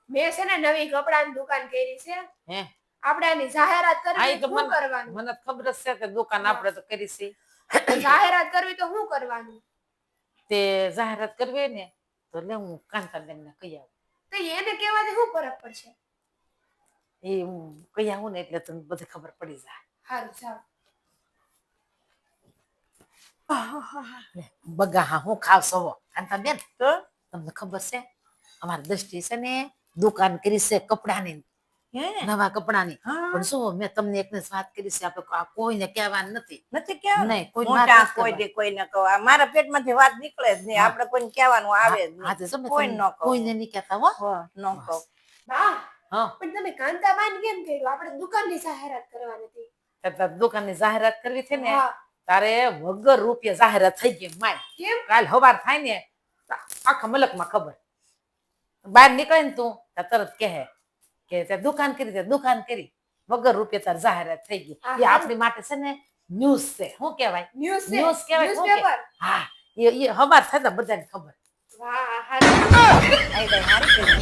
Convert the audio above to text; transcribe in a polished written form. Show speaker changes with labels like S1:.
S1: મેં છે ને નવી કપડાની દુકાન કરી છે.
S2: હે
S1: આપણે આની જાહેરાત
S2: આ
S1: કરવી
S2: તો
S1: તો શું કરવાનું?
S2: મને ખબર જ છે કે દુકાન આપણે તો કરી છે.
S1: જાહેરાત કરવી તો શું કરવાનું?
S2: તે જાહેરાત કરવી હોય ને તો લે હું કાંતાબેનને કહી આવું.
S1: તો એને કહેવાથી શું ફરક પડશે?
S2: એ હું કહી આવું ને એટલે તને બધી ખબર પડી જાય.
S1: હારું ચાલ.
S2: બગા હા હું ખાવશો કાંતાબેન?
S3: તો
S2: તમને ખબર છે અમારી દ્રષ્ટિ છે ને દુકાન કરી છે કપડાની, નવા કપડાની. પણ શું મેં તમને એકને વાત કરી છે આપણે કોઈને કહેવાનું નથી.
S3: નથી કેવું
S2: નહીં કોઈ
S3: મોટા કોઈ દે કોઈને કહો મારા પેટમાંથી વાત નીકળે જ નહીં. આપણે કોઈને કહેવાનું આવે જ નહીં. કોઈ ન કહો.
S2: કોઈને નહીં કહેતા હો.
S3: ન કહો.
S1: બા
S2: હા
S1: પણ તમે કાંતાબાન કેમ કર્યું? આપણે દુકાનની જાહેરાત કરવાની હતી.
S2: દુકાનની જાહેરાત કરવી છે ને
S1: હા.
S2: તારે વગર રૂપિયા જાહેરાત થઈ ગઈ માય.
S1: કેમ?
S2: કાલ હવાર થાય ને તો આખા મલકમાં ખબર. બહાર નીકળે ને તું તરત કહે કે તે દુકાન કરી, તે દુકાન કરી, વગર રૂપિયા તાર જાહેરાત થઈ ગઈ. એ આપણી માટે છે ને ન્યૂઝ છે. શું કહેવાય?
S1: ન્યૂઝ
S2: ન્યૂઝ કહેવાય. શું
S1: ન્યૂઝપેપર.
S2: કહેવાય? હા એ હવાર થતા બધાને ખબર.
S1: વાહ હારું.
S3: આઈ જાય હારી થઈ.